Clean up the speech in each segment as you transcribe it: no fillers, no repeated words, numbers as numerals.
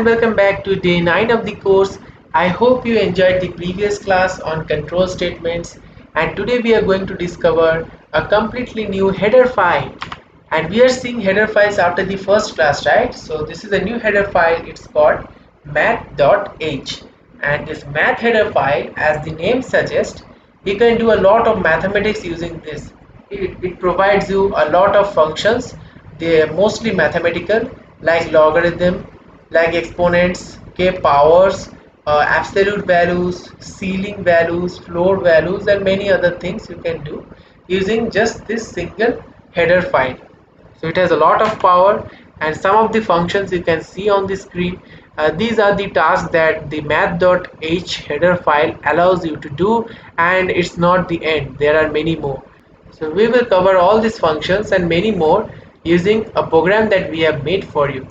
and welcome back to day 9 of the course. I hope you enjoyed the previous class on control statements, and today we are going to discover a completely new header file. And we are seeing header files after the first class, right? So this is a new header file. It's called math.h, and this math header file, as the name suggests, you can do a lot of mathematics using this. It provides you a lot of functions. They are mostly mathematical, like logarithm, like exponents, k powers, absolute values, ceiling values, floor values, and many other things you can do using just this single header file. So it has a lot of power, and some of the functions you can see on the screen. These are the tasks that the math.h header file allows you to do, and it's not the end. There are many more. So we will cover all these functions and many more using a program that we have made for you.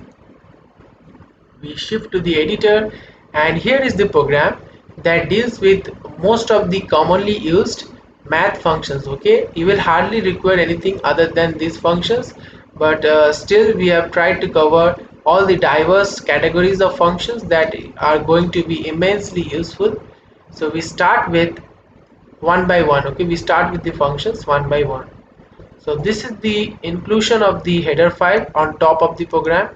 We shift to the editor, and here is the program that deals with most of the commonly used math functions. Okay, you will hardly require anything other than these functions, but still we have tried to cover all the diverse categories of functions that are going to be immensely useful. So we start with one by one. Okay, we start with the functions one by one. So this is the inclusion of the header file on top of the program.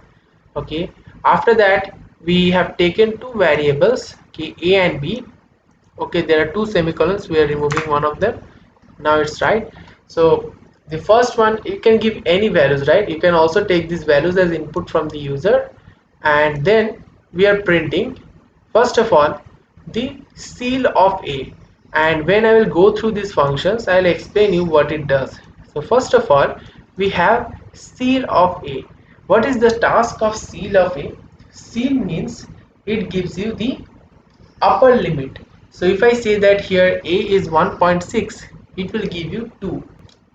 Okay, after that we have taken two variables, okay, a and b. Okay, there are two semicolons, we are removing one of them. Now it's right. So the first one, you can give any values, right? You can also take these values as input from the user, and then we are printing first of all the seal of a. And when I will go through these functions, I'll explain you what it does. So first of all, we have seal of a. What is the task of seal of a? Seal means it gives you the upper limit. So if I say that here a is 1.6, it will give you 2.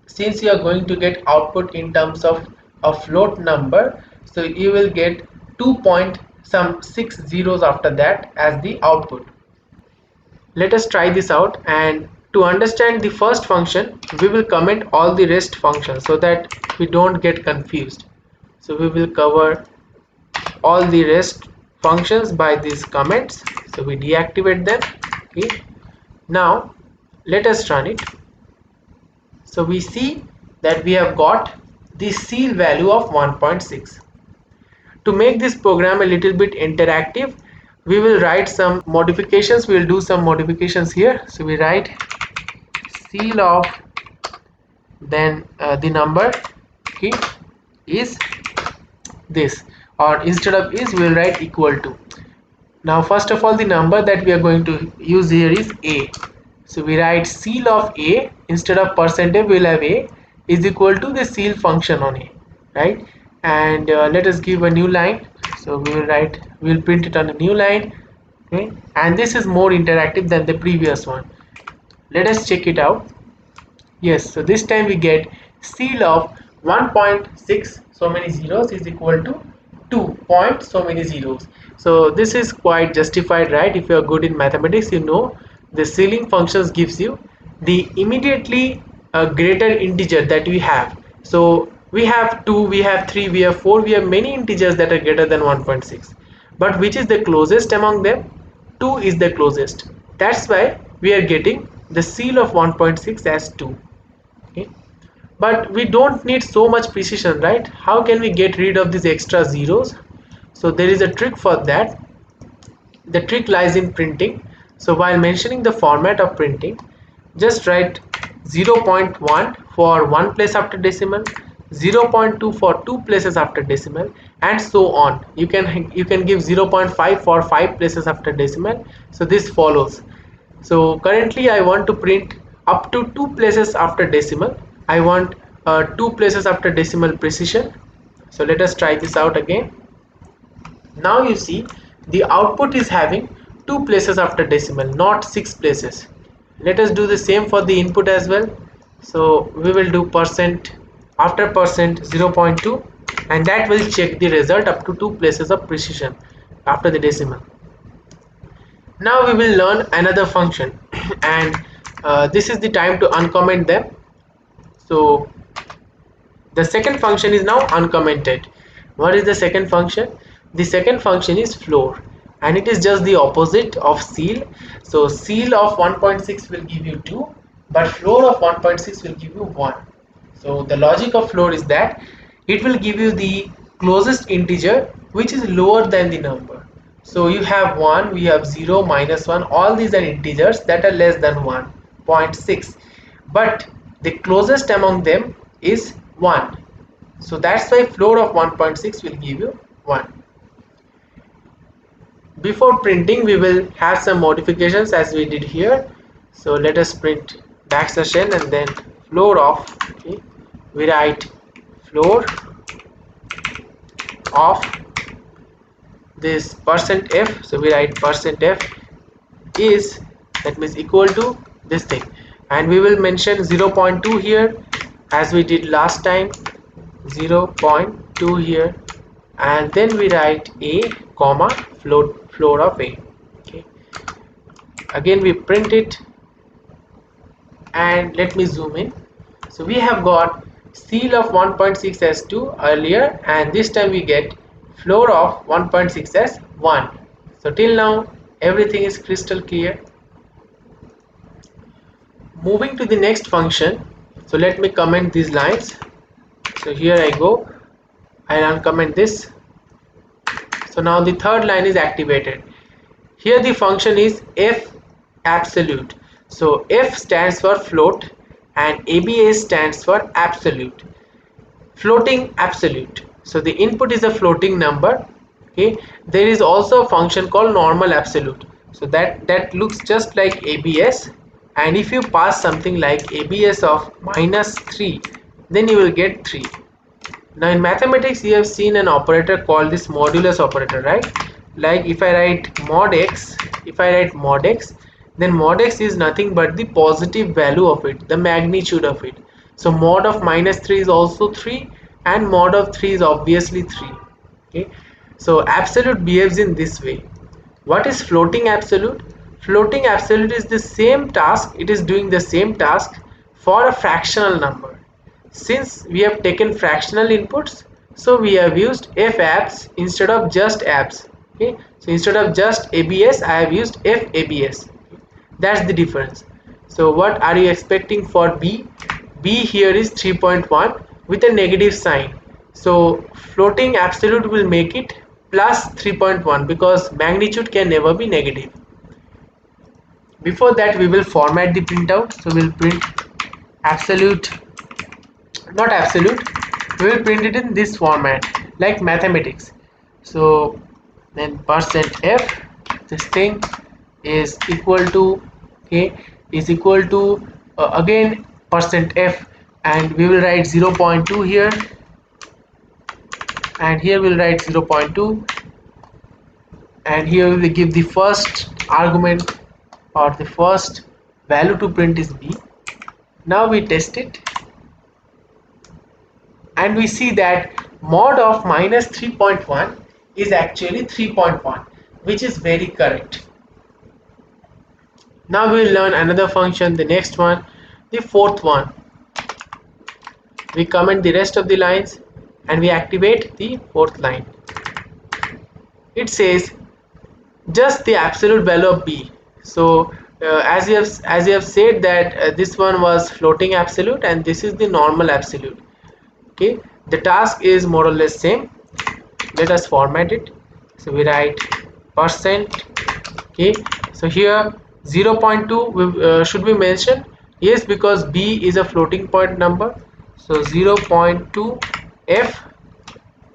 Since you are going to get output in terms of a float number, so you will get 2 point some 6 zeros after that as the output. Let us try this out, and to understand the first function we will comment all the rest functions so that we don't get confused. So we will cover all the rest functions by these comments, so we deactivate them. Okay, now let us run it. So we see that we have got the seal value of 1.6. To make this program a little bit interactive, we will write some modifications. We will do some modifications here. So we write seal of, then the number, okay, is this, or instead of is we will write equal to. Now first of all, the number that we are going to use here is a. So we write seal of a, instead of percentage we will have a is equal to the seal function on a, right? And let us give a new line. So we will print it on a new line. Okay, and this is more interactive than the previous one. Let us check it out. Yes, so this time we get seal of 1.6 so many zeros is equal to 2 point so many zeros. So this is quite justified, right? If you are good in mathematics, you know the ceiling functions gives you the immediately greater integer that we have. So we have 2, we have 3, we have 4, we have many integers that are greater than 1.6. But which is the closest among them? 2 is the closest. That's why we are getting the seal of 1.6 as 2. Okay, but we don't need so much precision, right? How can we get rid of these extra zeros? So there is a trick for that. The trick lies in printing. So while mentioning the format of printing, just write 0.1 for one place after decimal, 0.2 for two places after decimal, and so on. You can give 0.5 for 5 places after decimal. So this follows. So currently I want to print up to 2 places after decimal. I want 2 places after decimal precision. So let us try this out again. Now you see the output is having 2 places after decimal, not 6 places. Let us do the same for the input as well. So we will do percent after percent 0.2, and that will check the result up to 2 places of precision after the decimal. Now we will learn another function, and this is the time to uncomment them. So the second function is now uncommented. What is the second function? The second function is floor, and it is just the opposite of ceil. So ceil of 1.6 will give you 2, but floor of 1.6 will give you 1. So the logic of floor is that it will give you the closest integer which is lower than the number. So you have 1, we have 0, -1, all these are integers that are less than 1.6, but the closest among them is 1. So that's why floor of 1.6 will give you 1. Before printing, we will have some modifications as we did here. So let us print backslash n and then floor of, okay, we write floor of this %f. So we write %f is, that means equal to this thing, and we will mention 0.2 here as we did last time, 0.2 here, and then we write a comma floor of a. Okay, again we print it, and let me zoom in. So we have got ceil of 1.6 as 2 earlier, and this time we get floor of 1.6 as 1. So till now everything is crystal clear. Moving to the next function, so let me comment these lines. So here I go, I'll uncomment this. So now the third line is activated. Here the function is f absolute. So f stands for float and abs stands for absolute. Floating absolute. So the input is a floating number. Okay, there is also a function called normal absolute. So that looks just like abs, and if you pass something like abs of -3, then you will get 3. Now in mathematics you have seen an operator called this modulus operator, right? Like if I write mod x, then mod x is nothing but the positive value of it, the magnitude of it. So mod of -3 is also 3, and mod of 3 is obviously 3. Okay, so absolute behaves in this way. What is floating absolute? Floating absolute is the same task, it is doing the same task for a fractional number. Since we have taken fractional inputs, so we have used f_abs instead of just abs. Okay, so instead of just abs, I have used f_abs. That's the difference. So what are you expecting for b? B here is 3.1 with a negative sign. So floating absolute will make it plus 3.1 because magnitude can never be negative. Before that we will format the printout. So we'll print absolute, not absolute, we will print it in this format like mathematics. So then %f, this thing is equal to, okay, is equal to again %f, and we will write 0.2 here, and here we'll write 0.2, and here we will give the first argument or the first value to print is b. Now we test it, and we see that mod of -3.1 is actually 3.1, which is very correct. Now we will learn another function, the next one, the fourth one. We comment the rest of the lines and we activate the fourth line. It says just the absolute value of b. So as you have said that this one was floating absolute and this is the normal absolute. Okay, the task is more or less same. Let us format it. So we write %. Okay, so here 0.2 should be mentioned. Yes, because b is a floating point number. So 0.2 f,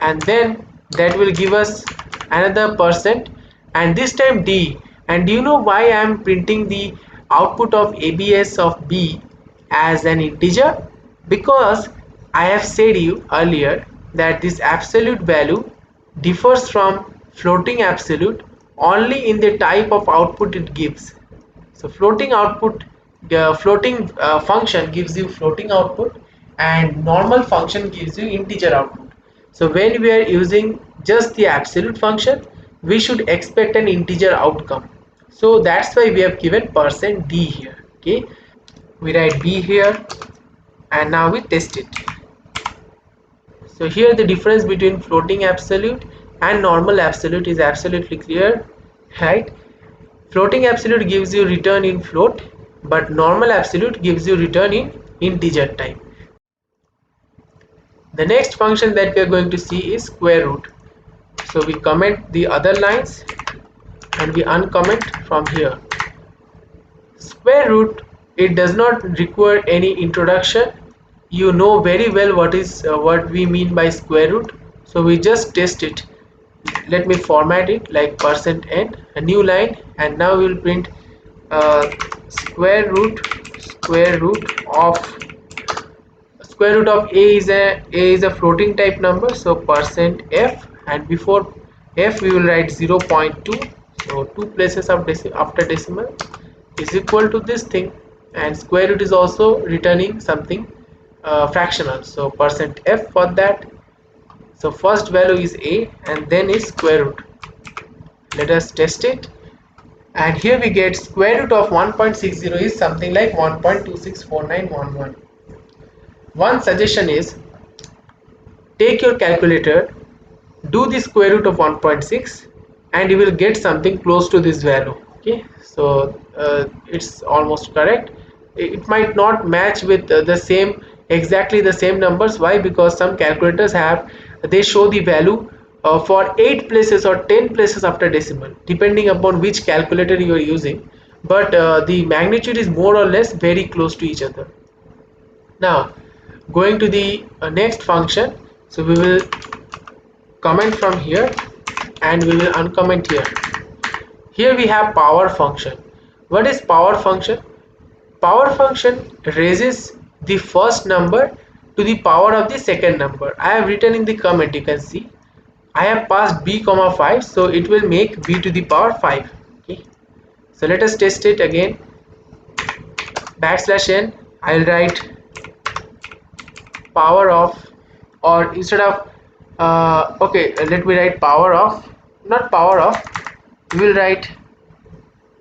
and then that will give us another %, and this time d. And do you know why I am printing the output of abs of b as an integer? Because I have said you earlier that this absolute value differs from floating absolute only in the type of output it gives. So floating output, floating function gives you floating output, and normal function gives you integer output. So when we are using just the absolute function, we should expect an integer outcome. So that's why we have given %d here. Okay, we write b here, and now we test it. So here the difference between floating absolute and normal absolute is absolutely clear, right? Floating absolute gives you return in float, but normal absolute gives you return in integer type. The next function that we are going to see is square root. So we comment the other lines and we uncomment from here. Square root, it does not require any introduction. You know very well what we mean by square root, so we just test it. Let me format it like %n, a new line, and now we will print uh, square root of a is a floating type number, so %f, and before f we will write 0.2, so two places of after decimal is equal to this thing, and square root is also returning something fractional, so %f for that. So first value is a and then is square root. Let us test it, and here we get square root of 1.60 is something like 1.264911. One suggestion is, take your calculator, do the square root of 1.6, and you will get something close to this value. Okay, so it's almost correct. It might not match with exactly the same numbers. Why? Because some calculators they show the value for 8 places or 10 places after decimal, depending upon which calculator you are using, but the magnitude is more or less very close to each other. Now going to the next function, so we will comment from here and we will uncomment here. Here we have power function. What is power function? Power function raises the first number to the power of the second number. I have written in the comment, you can see I have passed b comma 5, so it will make b to the power 5. Okay, so let us test it again. \n, I'll write power of, or instead of okay, let me write power of, not power of, we will write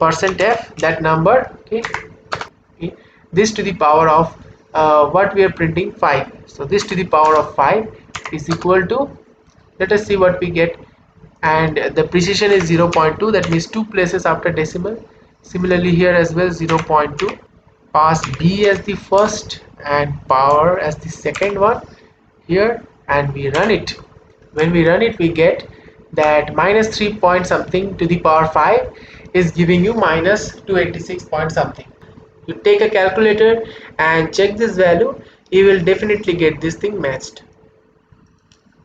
%f, that number. Okay, okay, this to the power of what we are printing, 5, so this to the power of 5 is equal to, let us see what we get, and the precision is 0.2, that means 2 places after decimal. Similarly here as well, 0.2. Pass b as the first and power as the second one here, and we run it. When we run it, we get that minus 3 point something to the power 5 is giving you minus 286 point something. You take a calculator and check this value, you will definitely get this thing matched.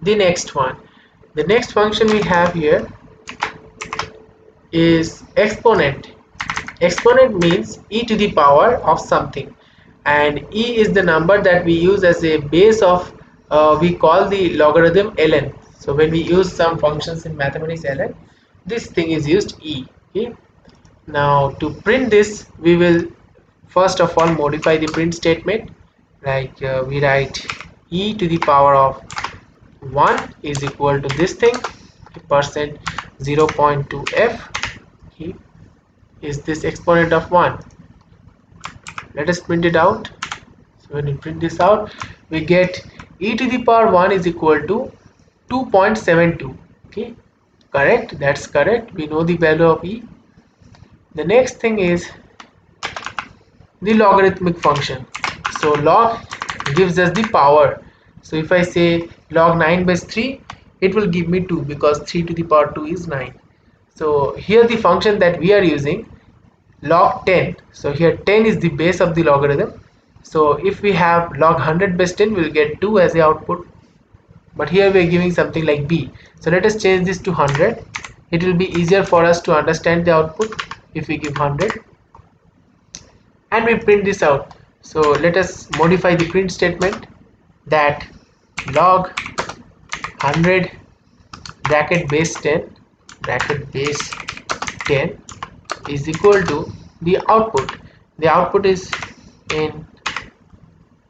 The next one, the next function we have here is exponent. Exponent means e to the power of something, and e is the number that we use as a base of we call the logarithm ln. So when we use some functions in mathematics ln, this thing is used e. Okay, now to print this, we will first of all modify the print statement, like we write e to the power of 1 is equal to this thing, percent 0.2f. Okay, is this exponent of 1. Let us print it out. So when we print this out, we get e to the power 1 is equal to 2.72. Okay, correct, that's correct, we know the value of e. The next thing is the logarithmic function. So log gives us the power, so if I say log 9 by 3, it will give me 2, because 3 to the power 2 is 9. So here the function that we are using, log 10, so here 10 is the base of the logarithm, so if we have log 100 base 10, we will get 2 as the output, but here we are giving something like b, so let us change this to 100. It will be easier for us to understand the output if we give 100, and we print this out. So let us modify the print statement, that log 100 bracket base 10 is equal to the output. The output is in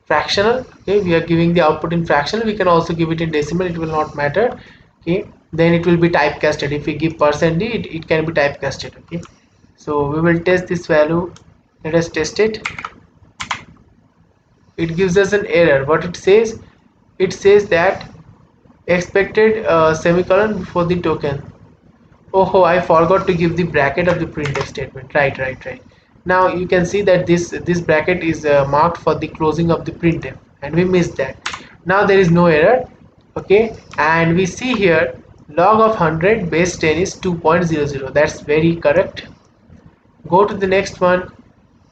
fractional. Okay, we are giving the output in fractional, we can also give it in decimal, it will not matter. Okay, then it will be typecasted. If we give %d, it can be typecasted. Okay, so we will test this value. Let us test it. It gives us an error. What it says? It says that expected semicolon before the token. Oh, I forgot to give the bracket of the printf statement. Right. Now you can see that this bracket is marked for the closing of the printf, and we missed that. Now there is no error. Okay, and we see here log of 100 base 10 is 2.00. That's very correct. Go to the next one.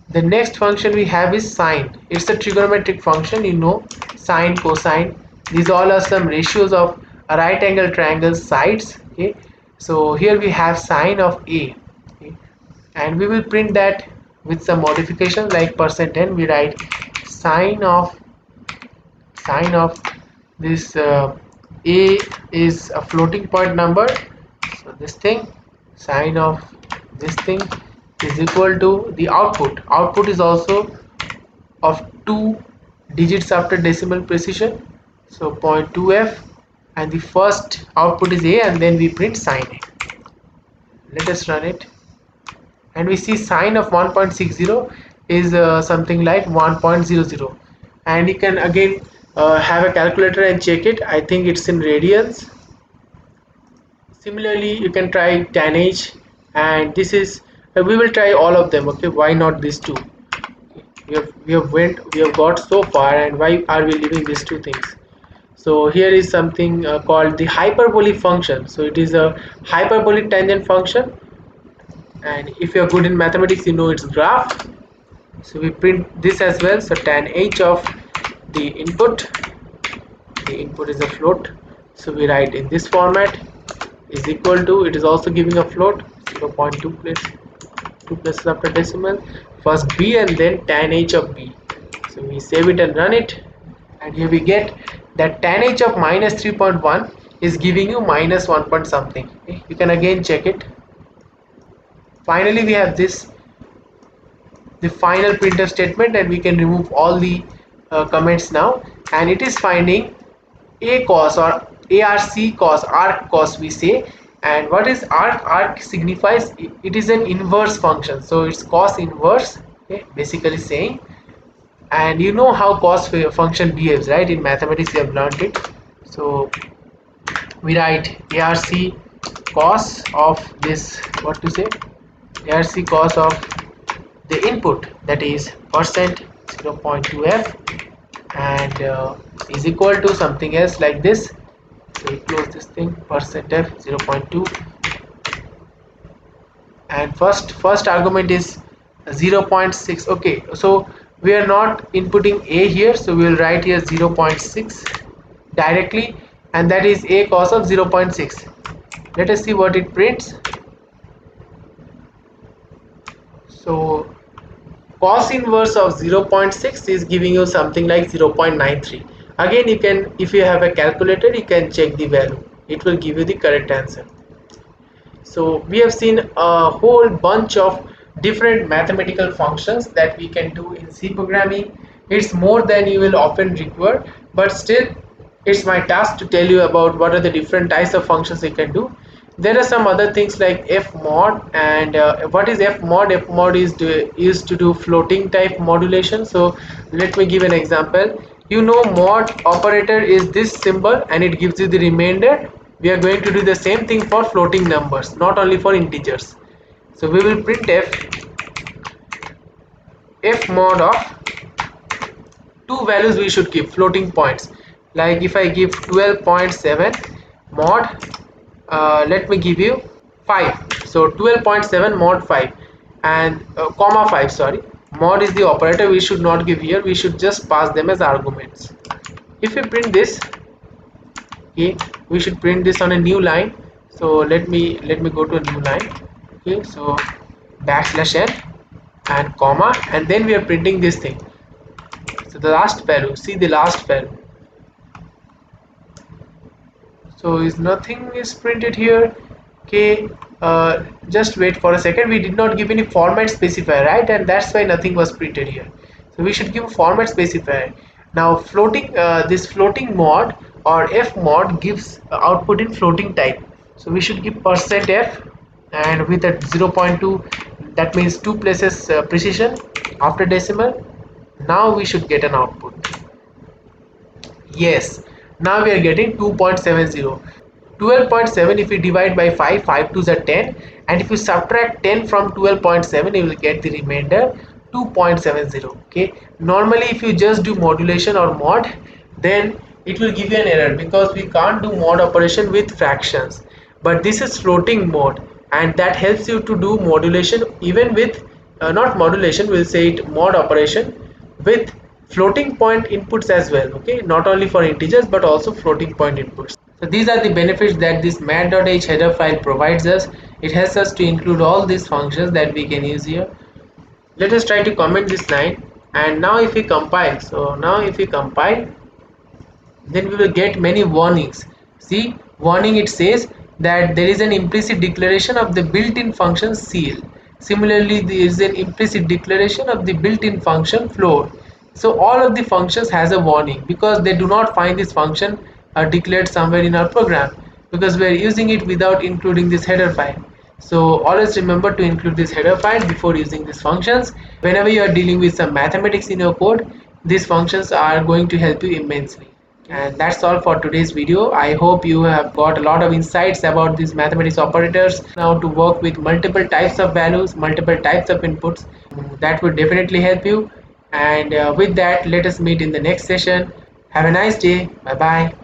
The next function we have is sine. It's a trigonometric function, you know, sine, cosine. These all are some ratios of a right angle triangle sides. Okay, so here we have sine of a. Okay, and we will print that with some modifications like %n. We write sine of this a is a floating point number, so this thing, sine of this thing is equal to the output is also of 2 digits after decimal precision, so 0.2f, and the first output is a, and then we print sine a. Let us run it, and we see sine of 1.60 is something like 1.00, and you can again have a calculator and check it. I think it's in radians. Similarly, you can try tan h, and this is we will try all of them. Okay, why not these two? We have got so far, and why are we leaving these two things? So here is something called the hyperbolic function. So it is a hyperbolic tangent function, and if you're good in mathematics, you know its graph. So we print this as well. So tan h of the input is a float, so we write in this format, is equal to, it is also giving a float, 0.2 place 2 places after decimal, first b and then tan h of b. So we save it and run it, and here we get that tan h of minus 3.1 is giving you minus 1 point something. Okay, you can again check it. Finally we have this, the final printf statement, and we can remove all the comments now, and it is finding a cos or arc cos we say. And what is arc signifies, it is an inverse function, so it's cos inverse. Okay, basically saying, and you know how cos function behaves, right? In mathematics you have learned it. So we write arc cos of this, what to say, arc cos of the input, that is percent 0.2f, and is equal to something else like this. So we close this thing, percent f 0.2, and first argument is 0.6. okay, so we are not inputting a here, so we will write here 0.6 directly, and that is a cos of 0.6. Let us see what it prints. So cos inverse of 0.6 is giving you something like 0.93. again, you can, if you have a calculator, you can check the value, it will give you the correct answer. So we have seen a whole bunch of different mathematical functions that we can do in C programming. It's more than you will often require, but still it's my task to tell you about what are the different types of functions you can do. There are some other things like f mod, and what is f mod? F mod is to do floating type modulation. So let me give an example. You know, mod operator is this symbol and it gives you the remainder. We are going to do the same thing for floating numbers, not only for integers. So we will print f mod of two values we should keep, floating points. Like if I give 12.7 mod, let me give you 5, so 12.7 mod 5, and comma 5, sorry, mod is the operator, we should not give here, we should just pass them as arguments. If we print this, okay, we should print this on a new line. So let me go to a new line. Okay, so \n and comma, and then we are printing this thing. So the last value, see the last value, so is nothing is printed here. Okay, just wait for a second, we did not give any format specifier, right? And that's why nothing was printed here. So we should give a format specifier. Now floating, this floating mod or f mod gives output in floating type, so we should give percent f, and with a 0.2, that means 2 places precision after decimal. Now we should get an output. Yes, Now we are getting 2.70. 12.7, if you divide by 5, 5 2s are 10, and if you subtract 10 from 12.7, you will get the remainder 2.70. Okay, normally if you just do modulation or mod, then it will give you an error because we can't do mod operation with fractions, but this is floating mode, and that helps you to do modulation even with not modulation, we'll say it mod operation with floating point inputs as well. Okay, not only for integers but also floating point inputs. So these are the benefits that this mat.h header file provides us. It helps us to include all these functions that we can use here. Let us try to comment this line, and now if we compile, so now if we compile, then we will get many warnings. See, warning, it says that there is an implicit declaration of the built-in function ceil. Similarly, there is an implicit declaration of the built-in function float. So all of the functions has a warning because they do not find this function declared somewhere in our program, because we are using it without including this header file. So always remember to include this header file before using these functions. Whenever you are dealing with some mathematics in your code, these functions are going to help you immensely. And that's all for today's video. I hope you have got a lot of insights about these mathematics operators, now to work with multiple types of values, multiple types of inputs. That would definitely help you. And with that, let us meet in the next session. Have a nice day. Bye bye.